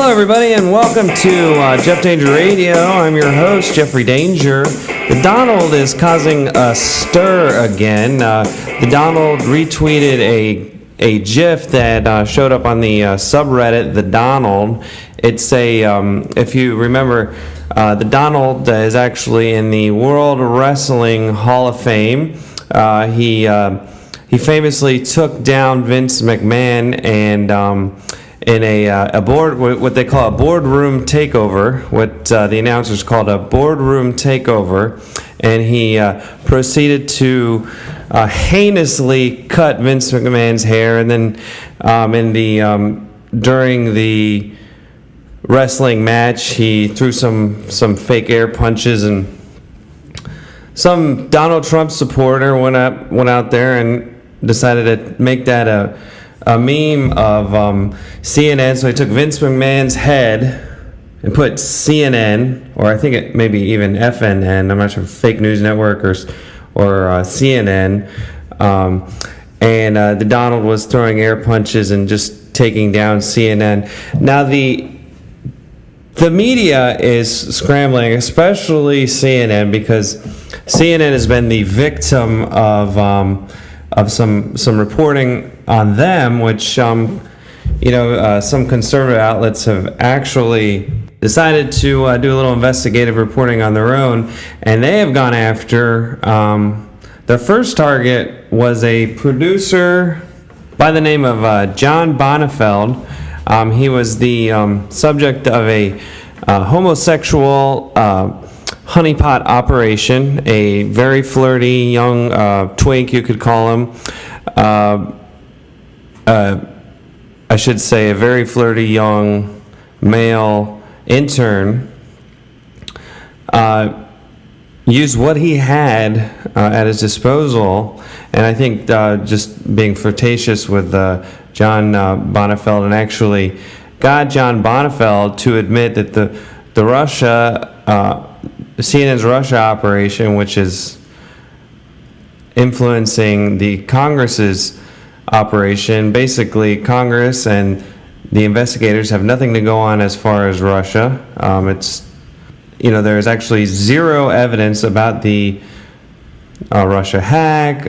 Hello, everybody, and welcome to Jeff Danger Radio. I'm your host, Jeffrey Danger. The Donald is causing a stir again. The Donald retweeted a GIF that showed up on the subreddit, The Donald. It's if you remember, The Donald is actually in the World Wrestling Hall of Fame. He famously took down Vince McMahon and in a board, what they call a boardroom takeover, what the announcers called a boardroom takeover, and he proceeded to heinously cut Vince McMahon's hair, and then during the wrestling match, he threw some fake air punches, and some Donald Trump supporter went out there and decided to make that a meme of CNN. So he took Vince McMahon's head and put CNN, or I think it maybe even FNN, I'm not sure, fake news network or CNN, and the Donald was throwing air punches and just taking down CNN. Now the media is scrambling, especially CNN, because CNN has been the victim of some reporting on them, which some conservative outlets have actually decided to do a little investigative reporting on their own, and they have gone after their first target was a producer by the name of John Bonifeld. He was the subject of a homosexual honeypot operation, a very flirty young twink, you could call him. I should say a very flirty young male intern used what he had at his disposal, and I think just being flirtatious with John Bonifeld, and actually got John Bonifeld to admit that the CNN's Russia operation, which is influencing the Congress's operation, basically Congress and the investigators have nothing to go on as far as Russia. There's actually zero evidence about the Russia hack.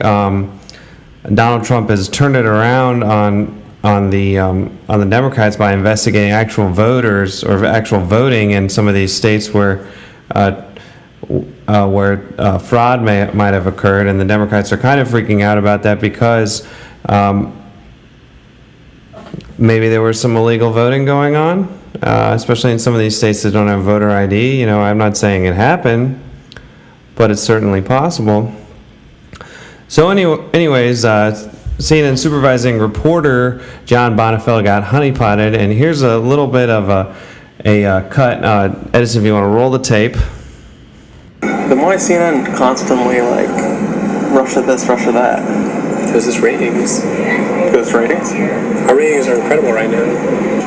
Donald Trump has turned it around on the Democrats by investigating actual voters or actual voting in some of these states where fraud might have occurred, and the Democrats are kind of freaking out about that because maybe there was some illegal voting going on, especially in some of these states that don't have voter ID. I'm not saying it happened, but it's certainly possible. So anyways, CNN supervising reporter John Bonifeld got honeypotted, and here's a little bit of a cut. Edison, if you want to roll the tape. Then why is CNN constantly like Russia this, Russia that? Because it's ratings. Because ratings? Our ratings are incredible right now.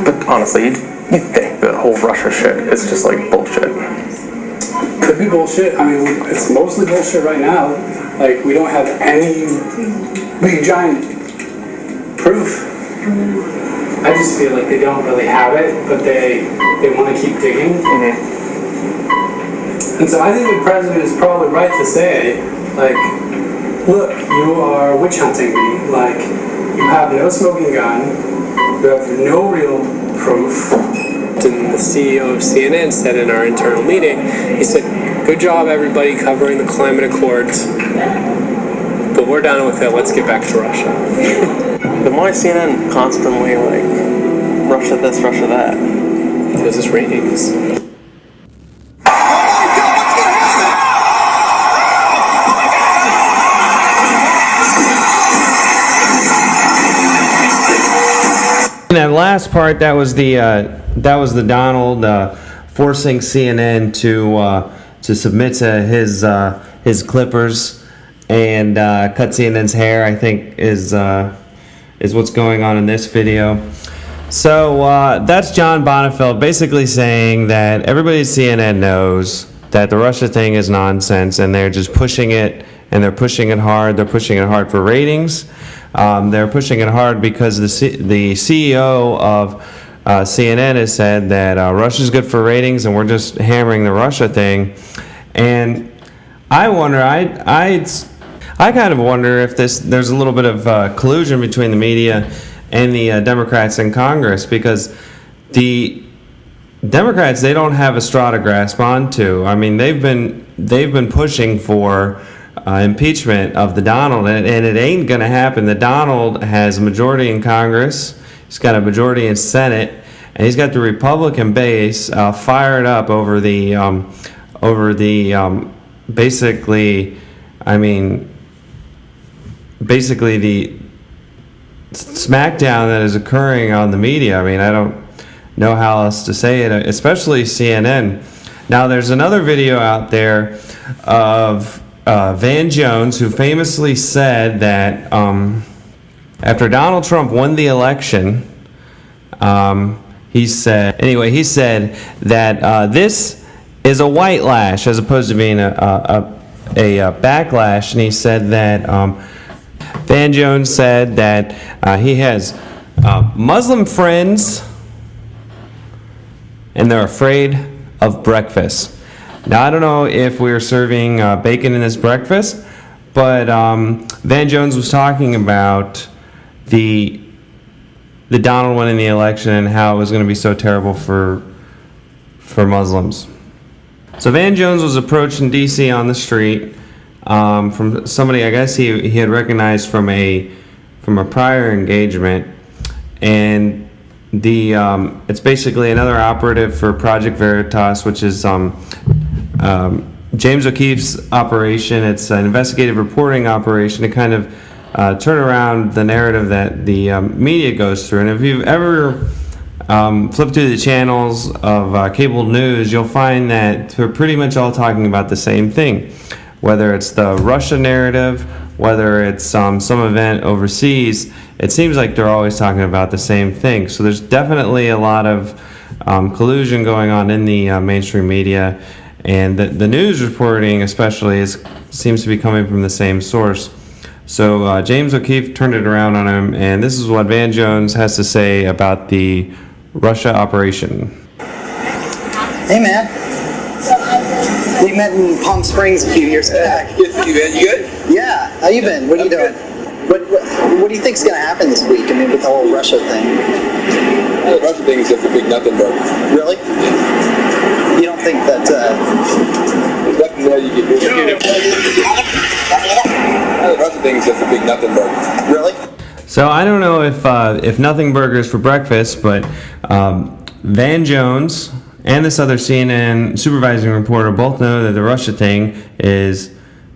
But honestly, you think the whole Russia shit is just like bullshit? Could be bullshit. I mean, it's mostly bullshit right now. Like, we don't have any big giant proof. I just feel like they don't really have it, but they want to keep digging. Mm-hmm. And so I think the president is probably right to say, like, look, you are witch hunting me. Like, you have no smoking gun, you have no real proof. And the CEO of CNN said in our internal meeting, he said, good job everybody covering the climate accords, but we're done with it, let's get back to Russia. Then why is CNN constantly like Russia this, Russia that? Because it's ratings. That last part, that was the Donald forcing CNN to submit to his clippers and cut CNN's hair, I think is what's going on in this video. So that's John Bonifeld basically saying that everybody at CNN knows that the Russia thing is nonsense, and they're just pushing it, and they're pushing it hard. They're pushing it hard for ratings. They're pushing it hard because the CEO of CNN has said that Russia's good for ratings and we're just hammering the Russia thing. And I wonder, I kind of wonder if there's a little bit of collusion between the media and the Democrats in Congress, because the Democrats, they don't have a straw to grasp onto. I mean, they've been pushing for impeachment of the Donald, and it ain't gonna happen. The Donald has a majority in Congress, he's got a majority in Senate, and he's got the Republican base fired up over the basically the smackdown that is occurring on the media. I mean, I don't know how else to say it, especially CNN. Now, there's another video out there of Van Jones, who famously said that after Donald Trump won the election, he said that this is a white lash as opposed to being a backlash, and he said that Van Jones said that he has Muslim friends and they're afraid of breakfast. Now, I don't know if we were serving bacon in this breakfast, but Van Jones was talking about the Donald winning the election and how it was going to be so terrible for Muslims. So Van Jones was approached in D.C. on the street from somebody, I guess he had recognized from a prior engagement, and it's basically another operative for Project Veritas, which is James O'Keefe's operation. It's an investigative reporting operation to kind of turn around the narrative that the media goes through. And if you've ever flipped through the channels of cable news, you'll find that they're pretty much all talking about the same thing. Whether it's the Russia narrative, whether it's some event overseas, it seems like they're always talking about the same thing. So there's definitely a lot of collusion going on in the mainstream media, and the news reporting especially seems to be coming from the same source. So James O'Keefe turned it around on him, and this is what Van Jones has to say about the Russia operation. Hey, man. We met in Palm Springs a few years back. Good to see you, man. You good? Yeah. How you been? What are you doing? What do you think's going to happen this week? I mean, with the whole Russia thing. The Russia thing is just a big nothing burger. Really? You don't think that? There's nothing there you can do. The Russia thing is just a big nothing burger. Really? So I don't know if nothing burgers for breakfast, but Van Jones and this other CNN supervising reporter both know that the Russia thing is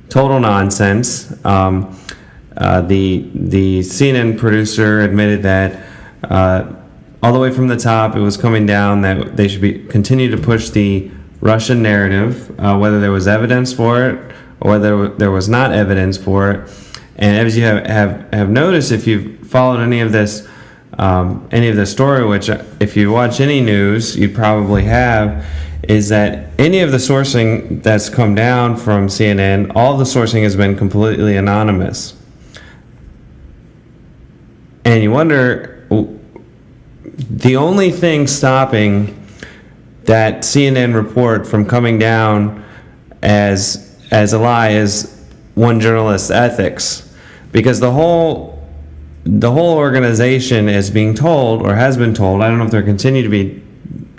total nonsense. The CNN producer admitted that all the way from the top, it was coming down that they should continue to push the Russian narrative, whether there was evidence for it or whether there was not evidence for it. And as you have noticed, if you've followed any of this story, which if you watch any news, you probably have, is that any of the sourcing that's come down from CNN, all the sourcing has been completely anonymous. And you wonder, the only thing stopping that CNN report from coming down as a lie is one journalist's ethics, because the whole organization is being told, or has been told, I don't know if they're continue to be,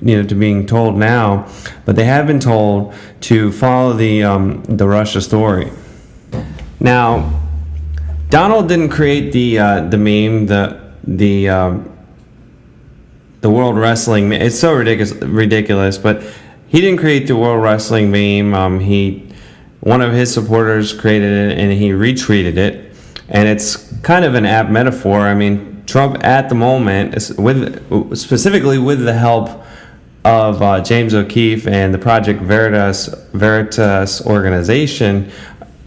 to being told now, but they have been told to follow the Russia story. Now, Donald didn't create the meme, the World Wrestling meme. It's so ridiculous, but he didn't create the World Wrestling meme. One of his supporters created it and he retweeted it. And it's kind of an apt metaphor. I mean, Trump at the moment, specifically with the help of James O'Keefe and the Project Veritas organization,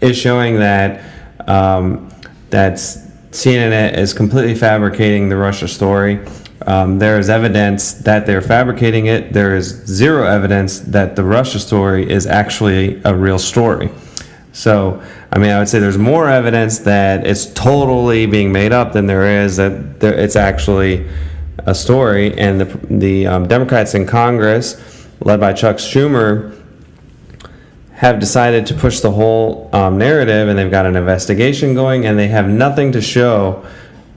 is showing that that CNN is completely fabricating the Russia story. There is evidence that they're fabricating it. There is zero evidence that the Russia story is actually a real story. So, I mean, I would say there's more evidence that it's totally being made up than there is that it's actually a story, and the Democrats in Congress, led by Chuck Schumer, have decided to push the whole narrative, and they've got an investigation going, and they have nothing to show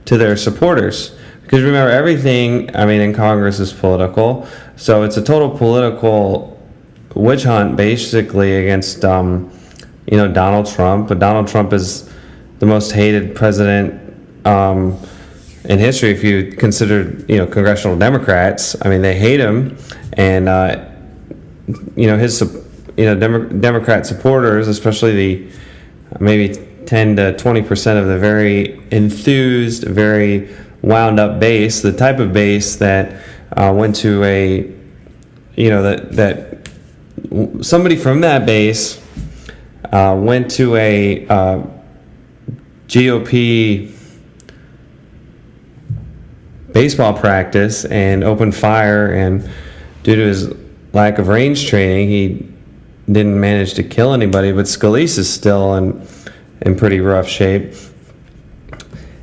to their supporters. Because remember, everything, in Congress is political, so it's a total political witch hunt, basically, against, Donald Trump. But Donald Trump is the most hated president in history, if you consider, congressional Democrats. They hate him, and his, Democrat supporters, especially the maybe 10 to 20% of the very enthused, very wound up base, the type of base that went to a, that somebody from that base went to a GOP baseball practice and opened fire, and due to his lack of range training, he didn't manage to kill anybody, but Scalise is still in pretty rough shape.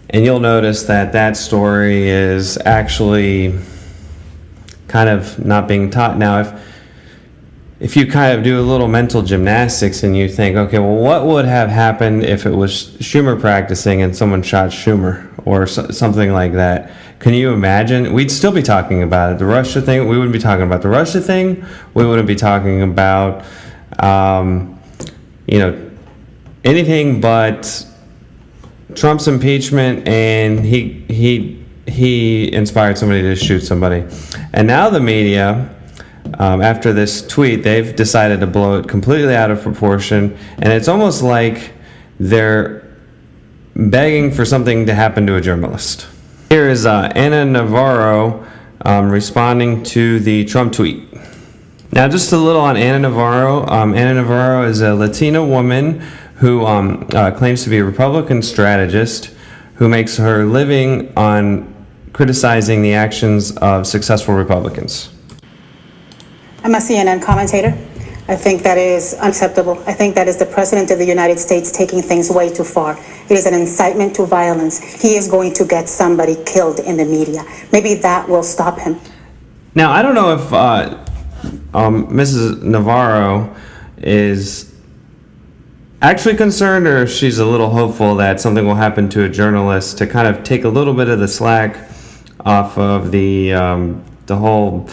And you'll notice that story is actually kind of not being taught. Now, if you kind of do a little mental gymnastics and you think, okay, well, what would have happened if it was Schumer practicing and someone shot Schumer or something like that? Can you imagine? We'd still be talking about it. The Russia thing, we wouldn't be talking about the Russia thing. We wouldn't be talking about, anything but Trump's impeachment, and he inspired somebody to shoot somebody. And now the media, after this tweet, they've decided to blow it completely out of proportion, and it's almost like they're begging for something to happen to a journalist. Here is Ana Navarro responding to the Trump tweet. Now, just a little on Ana Navarro. Ana Navarro is a Latina woman who claims to be a Republican strategist who makes her living on criticizing the actions of successful Republicans. I'm a CNN commentator. I think that is unacceptable. I think that is the President of the United States taking things way too far. It is an incitement to violence. He is going to get somebody killed in the media. Maybe that will stop him. Now, I don't know if Mrs. Navarro is actually concerned, or if she's a little hopeful that something will happen to a journalist to kind of take a little bit of the slack off of the whole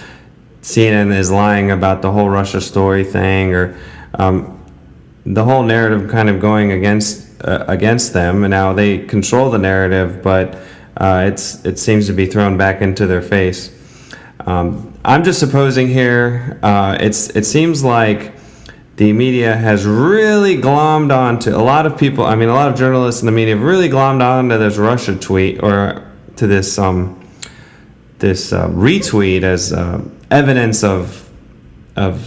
CNN is lying about the whole Russia story thing, or the whole narrative kind of going against them. And now they control the narrative, but it seems to be thrown back into their face. I'm just supposing here. It seems like the media has really glommed onto, a lot of people, a lot of journalists in the media have really glommed onto this Russia tweet, or to this retweet as evidence of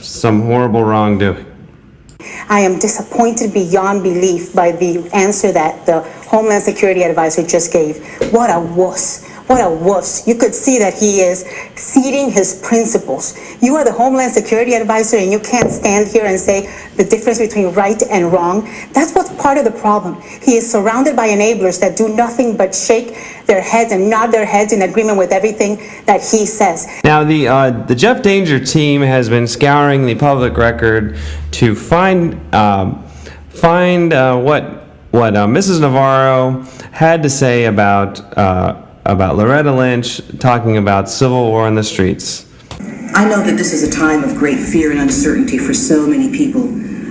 some horrible wrongdoing. I am disappointed beyond belief by the answer that the Homeland Security advisor just gave. What a wuss. What a wuss. You could see that he is ceding his principles. You are the Homeland Security advisor, and you can't stand here and say the difference between right and wrong. That's what's part of the problem. He is surrounded by enablers that do nothing but shake their heads and nod their heads in agreement with everything that he says. Now, the Jeff Danger team has been scouring the public record to find what Mrs. Navarro had to say about Loretta Lynch talking about civil war in the streets. I know that this is a time of great fear and uncertainty for so many people.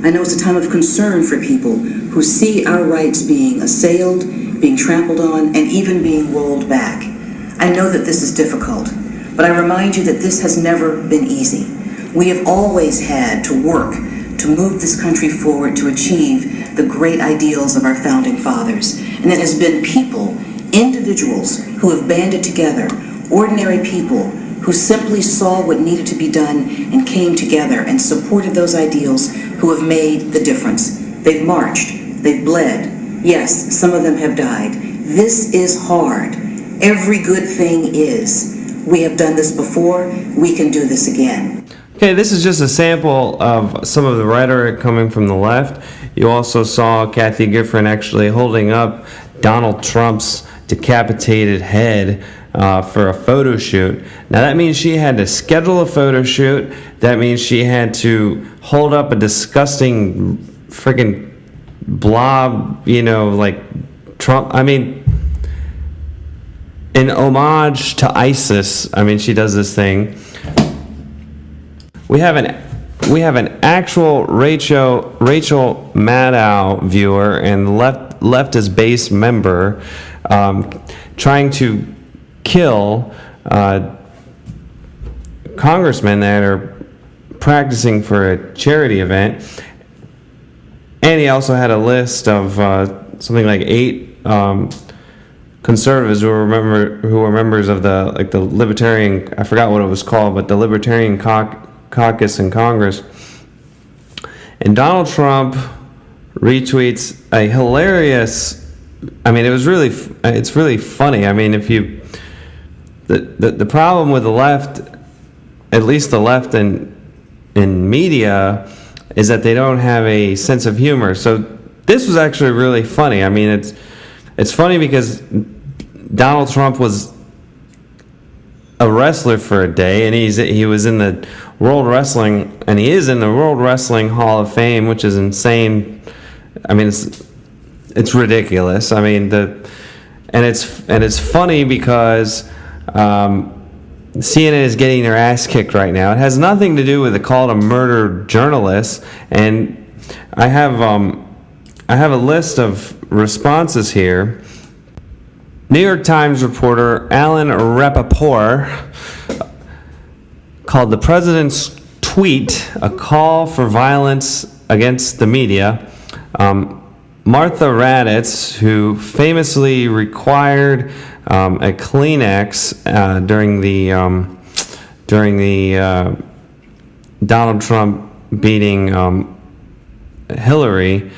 I know it's a time of concern for people who see our rights being assailed, being trampled on, and even being rolled back. I know that this is difficult, but I remind you that this has never been easy. We have always had to work to move this country forward to achieve the great ideals of our founding fathers. And it has been people, individuals who have banded together, ordinary people who simply saw what needed to be done and came together and supported those ideals, who have made the difference. They've marched, they've bled. Yes, some of them have died. This is hard. Every good thing is. We have done this before, we can do this again. Okay, this is just a sample of some of the rhetoric coming from the left. You also saw Kathy Gifford actually holding up Donald Trump's decapitated head for a photo shoot. Now that means she had to schedule a photo shoot. That means she had to hold up a disgusting freaking blob, like Trump. I mean, in homage to ISIS. I mean, she does this thing. We have an actual Rachel Maddow viewer and leftist base member trying to kill congressmen that are practicing for a charity event. And he also had a list of something like 8 conservatives who were members of the Libertarian, I forgot what it was called, but the Libertarian caucus in Congress. And Donald Trump retweets a hilarious, I mean, it's really funny. I mean, the problem with the left, at least the left in media, is that they don't have a sense of humor. So this was actually really funny. I mean, it's funny because Donald Trump was a wrestler for a day, and he was in the World Wrestling, and he is in the World Wrestling Hall of Fame, which is insane. I mean, it's ridiculous. I mean, and it's funny because CNN is getting their ass kicked right now. It has nothing to do with the call to murder journalists, and I have a list of responses here. New York Times reporter Alan Rappaport called the president's tweet a call for violence against the media. Martha Raddatz, who famously required a Kleenex during the Donald Trump beating Hillary,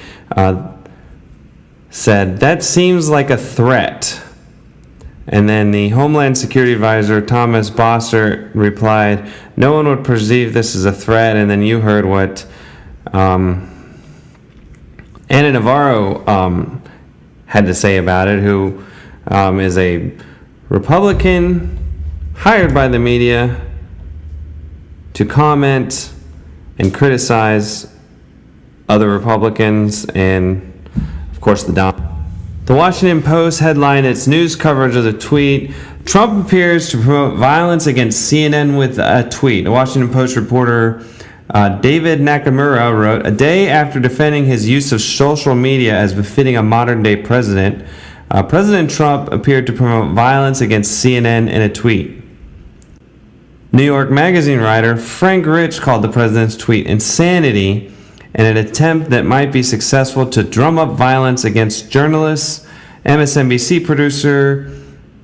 said that seems like a threat. And then the Homeland Security Advisor Thomas Bossert replied, "No one would perceive this as a threat." And then you heard what Anna Navarro had to say about it, who is a Republican hired by the media to comment and criticize other Republicans and, of course, the Donald. The Washington Post headlined its news coverage of the tweet, "Trump appears to promote violence against CNN with a tweet." The Washington Post reporter David Nakamura wrote, "A day after defending his use of social media as befitting a modern-day president, President Trump appeared to promote violence against CNN in a tweet." New York Magazine writer Frank Rich called the president's tweet insanity and an attempt that might be successful to drum up violence against journalists. MSNBC producer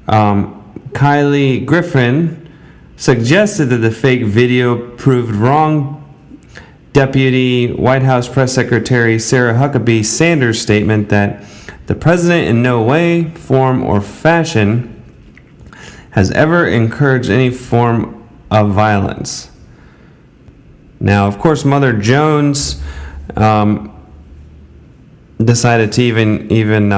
Kylie Griffin suggested that the fake video proved wrong. Deputy White House Press Secretary Sarah Huckabee Sanders' statement that the president in no way, form, or fashion has ever encouraged any form of violence. Now, of course, Mother Jones decided to even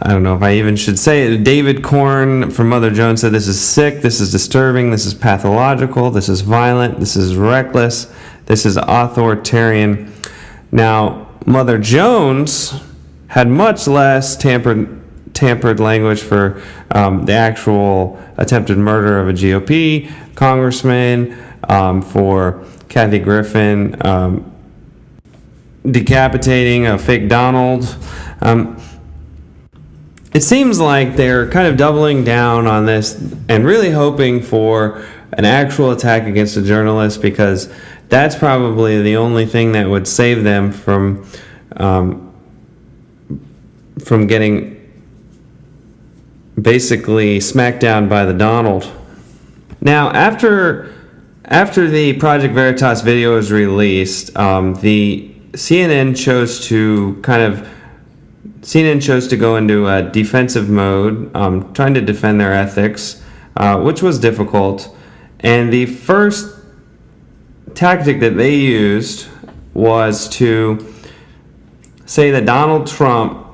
I don't know if I even should say it. David Korn from Mother Jones said, "This is sick, this is disturbing, this is pathological, this is violent, this is reckless, this is authoritarian." Now, Mother Jones had much less tampered language for the actual attempted murder of a GOP congressman, for Kathy Griffin decapitating a fake Donald. It seems like they're kind of doubling down on this and really hoping for an actual attack against a journalist, because that's probably the only thing that would save them from getting basically smacked down by the Donald. Now, after the Project Veritas video was released, the CNN chose to go into a defensive mode, trying to defend their ethics, which was difficult. And the first tactic that they used was to say that Donald Trump,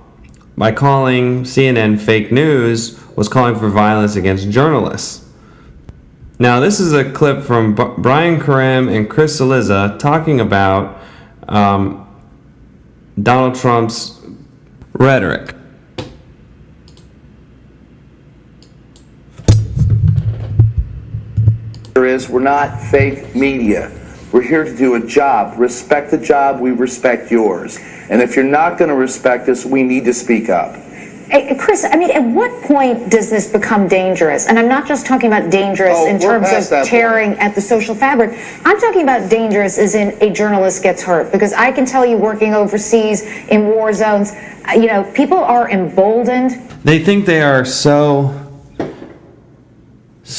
by calling CNN fake news, was calling for violence against journalists. Now, this is a clip from Brian Karem and Chris Cillizza talking about Donald Trump's rhetoric. We're not fake media. We're here to do a job. Respect the job, we respect yours. And if you're not going to respect us, we need to speak up. Hey, Chris, I mean, at what point does this become dangerous? And I'm not just talking about dangerous in terms of tearing at the social fabric. I'm talking about dangerous as in a journalist gets hurt. Because I can tell you, working overseas in war zones, you know, people are emboldened. They think they are so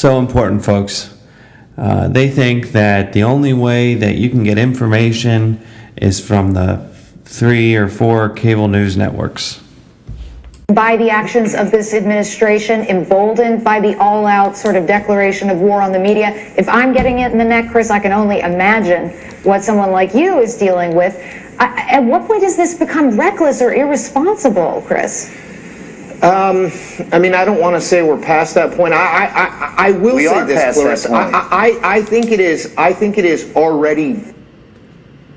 important, folks. They think that the only way that you can get information is from the 3 or 4 cable news networks. By the actions of this administration, emboldened by the all-out sort of declaration of war on the media. If I'm getting it in the neck, Chris, I can only imagine what someone like you is dealing with. At what point does this become reckless or irresponsible, Chris? I mean, I don't want to say we're past that point. I will say this, Clarissa. I think it is. I think it is already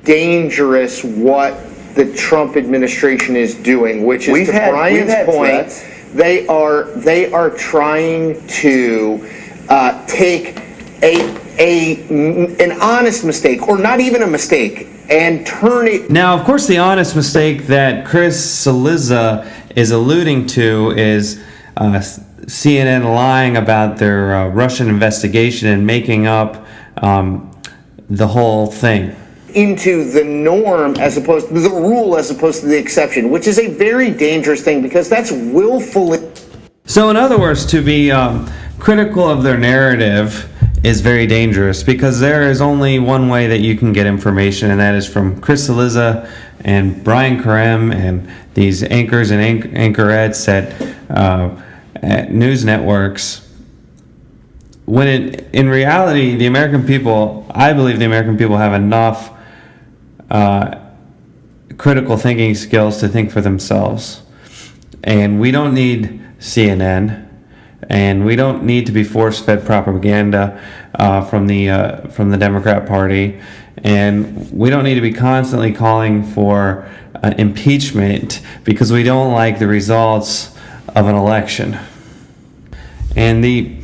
dangerous what the Trump administration is doing, which is, to Brian's point, they are trying to take an honest mistake, or not even a mistake, and turn it. Now, of course, the honest mistake that Chris Cillizza is alluding to is CNN lying about their Russian investigation and making up the whole thing into the norm as opposed to the rule, as opposed to the exception, which is a very dangerous thing because that's willfully. So in other words, to be critical of their narrative is very dangerous, because there is only one way that you can get information, and that is from Chris Cillizza and Brian Karem and these anchors and anchorettes at news networks. When in reality, the American people, I believe the American people have enough critical thinking skills to think for themselves. And we don't need CNN, and we don't need to be force-fed propaganda from the Democrat Party, and we don't need to be constantly calling for impeachment because we don't like the results of an election. And the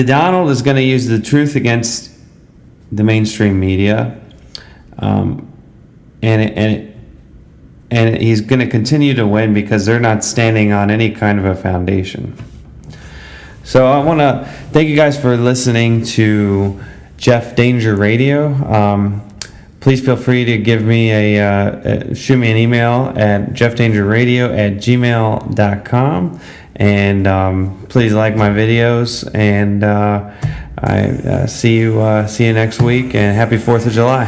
Donald is going to use the truth against the mainstream media, and he's going to continue to win because they're not standing on any kind of a foundation. So I want to thank you guys for listening to Jeff Danger Radio. Please feel free to give me shoot me an email at jeffdangerradio@gmail.com, and please like my videos, and I see you next week, and happy 4th of July.